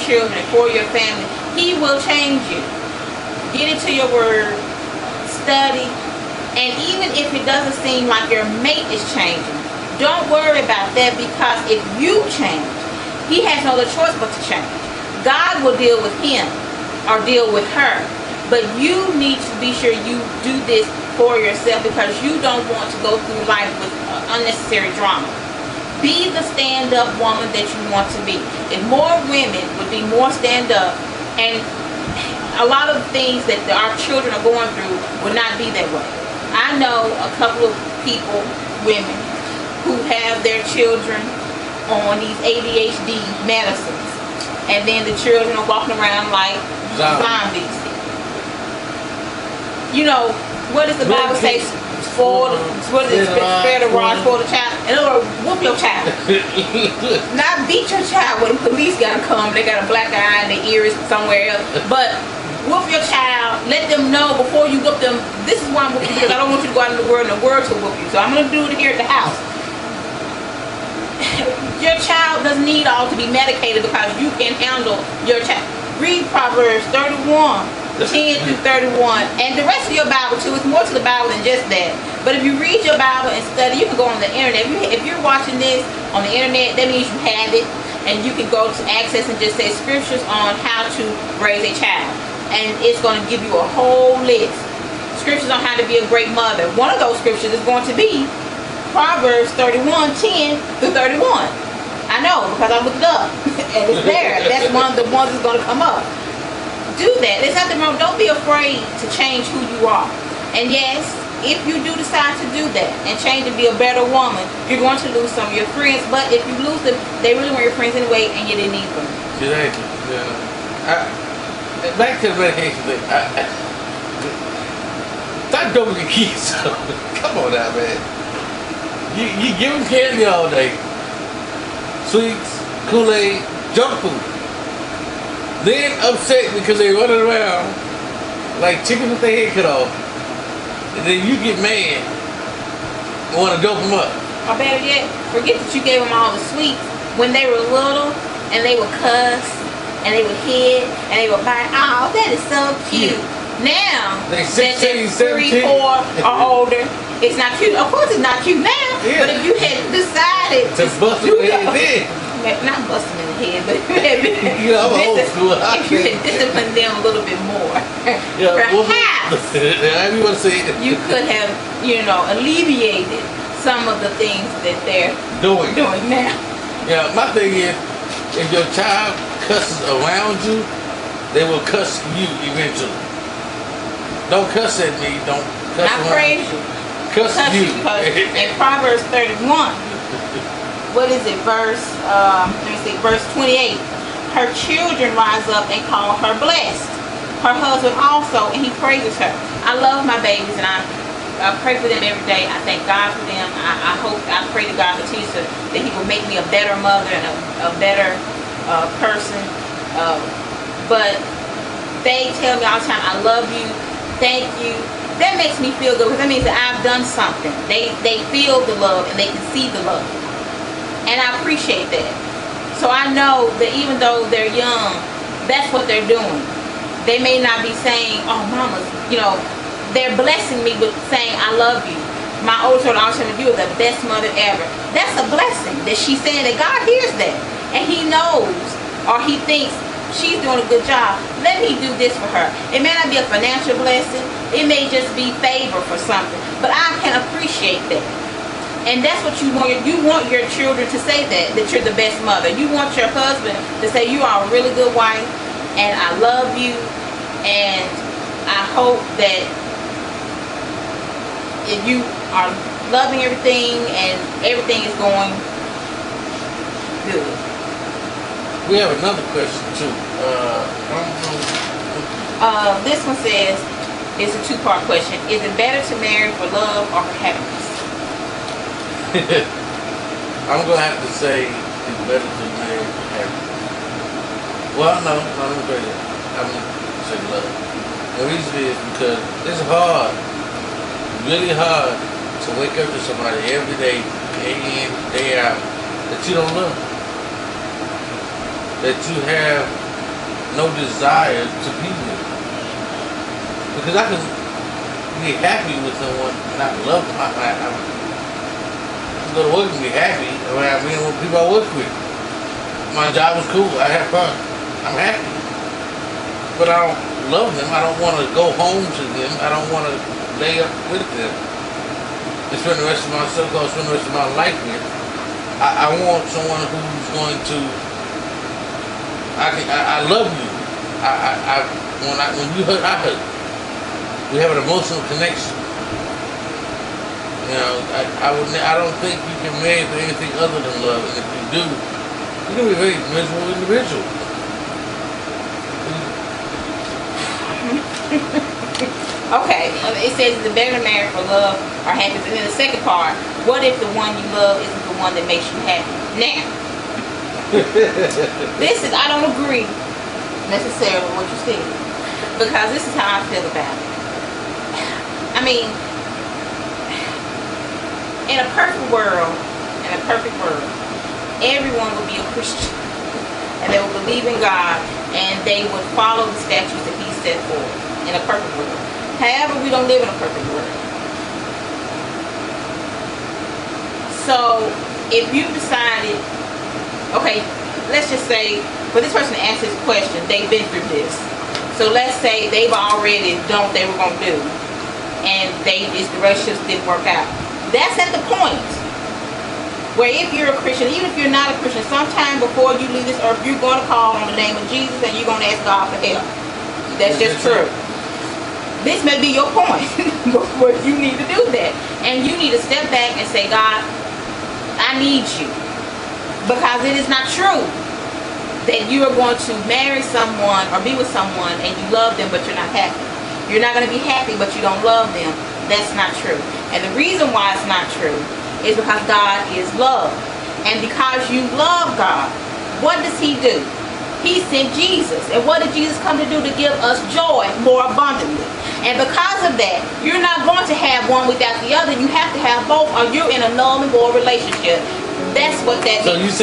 children and for your family, He will change you. Get into your word, study, and even if it doesn't seem like your mate is changing, don't worry about that, because if you change, He has no other choice but to change. God will deal with him or deal with her, but you need to be sure you do this for yourself, because you don't want to go through life with unnecessary drama. Be the stand-up woman that you want to be. If more women would be more stand-up, and a lot of things that our children are going through would not be that way. I know a couple of people, women, who have their children on these ADHD medicines, and then the children are walking around like zombies. You know, what does the Bible say? Spare the rod, for the child. In other words, whoop your child. Not beat your child when the police gotta come. They got a black eye in their ears somewhere else. But whoop your child. Let them know before you whoop them. This is why I'm whooping you, because I don't want you to go out in the world and the world to whoop you. So I'm gonna do it here at the house. Your child doesn't need all to be medicated, because you can handle your child. Read Proverbs 31, 10 through 31, and the rest of your Bible too. It's more to the Bible than just that. But if you read your Bible and study, you can go on the internet. If you're watching this on the internet, that means you have it, and you can go to Access and just say scriptures on how to raise a child, and it's going to give you a whole list. Scriptures on how to be a great mother. One of those scriptures is going to be Proverbs 31, 10 through 31. I know, because I looked it up and it's there. That's one of the ones that's going to come up. Do that. There's nothing wrong. Don't be afraid to change who you are. And yes, if you do decide to do that and change and be a better woman, you're going to lose some of your friends. But if you lose them, they really weren't your friends anyway, and you didn't need them. Exactly. Back to the medication thing. Stop doping your kids. Come on now, man. You give them candy all day. Sweets, Kool-Aid, junk food. Then upset because they running around like chickens with their head cut off. And then you get mad and want to dope them up. Or better yet, forget that you gave them all the sweets when they were little, and they would cuss, and they would hit, and they would bite. Oh, that is so cute. Now they that 16, they're 3, 4 or older, it's not cute. Of course it's not cute now, but if you had decided to bust them in the head, not bust them in the head, but you know, I'm old school. If you had disciplined them a little bit more, perhaps you could have, alleviated some of the things that they're doing now. Yeah, my thing is, if your child cusses around you, they will cuss you eventually. Don't cuss at me. Don't cuss I praise you. Cuss you. Because in Proverbs 31, what is it? Verse 28. Her children rise up and call her blessed. Her husband also, and he praises her. I love my babies, and I pray for them every day. I thank God for them. I pray to God that He will make me a better mother and a better person. But they tell me all the time, I love you, thank you. That makes me feel good, because that means that I've done something. They feel the love, and they can see the love. And I appreciate that. So I know that even though they're young, that's what they're doing. They may not be saying, oh, mama's, they're blessing me with saying, I love you. My older daughter always tells me, you are the best mother ever. That's a blessing that she's saying, that God hears that. And He knows, or He thinks, she's doing a good job. Let me do this for her. It may not be a financial blessing. It may just be favor for something. But I can appreciate that. And that's what you want. You want your children to say that you're the best mother. You want your husband to say you are a really good wife, and I love you, and I hope that if you are loving everything and everything is going good. We have another question too. This one says, it's a two-part question. Is it better to marry for love or for happiness? I'm going to have to say it's better to marry for happiness. Well, no, let me say that. I'm going to say love. The reason is because it's hard, really hard, to wake up to somebody every day, day in, day out, that you don't love. That you have no desire to be with. Because I can be happy with someone and I love them. I go to work and be happy around being with people I work with. My job was cool. I had fun. I'm happy. But I don't love them. I don't want to go home to them. I don't want to lay up with them and spend the rest of my so-called spend the rest of my life with. I want someone who's going to. I love you. When you hurt, I hurt. We have an emotional connection. You know, I don't think you can marry for anything other than love. And if you do, you're gonna be a very miserable individual. Okay, it says the better married for love or happiness. And then the second part, what if the one you love isn't the one that makes you happy? Now, I don't agree necessarily with what you said, because this is how I feel about it. I mean, in a perfect world, everyone would be a Christian and they would believe in God and they would follow the statutes that He set forth in a perfect world. However, we don't live in a perfect world. So, if you decided, okay, let's just say, for this person to answer this question, they've been through this. So let's say they've already done what they were going to do, and the relationships didn't work out. That's at the point where if you're a Christian, even if you're not a Christian, sometime before you leave this earth, you're going to call on the name of Jesus and you're going to ask God for help. That's just true. This may be your point, but you need to do that. And you need to step back and say, God, I need you. Because it is not true that you are going to marry someone or be with someone and you love them but you're not happy. You're not going to be happy but you don't love them. That's not true. And the reason why it's not true is because God is love. And because you love God, what does He do? He sent Jesus. And what did Jesus come to do? To give us joy more abundantly. And because of that, you're not going to have one without the other. You have to have both or you're in a null and void relationship. That's what that means.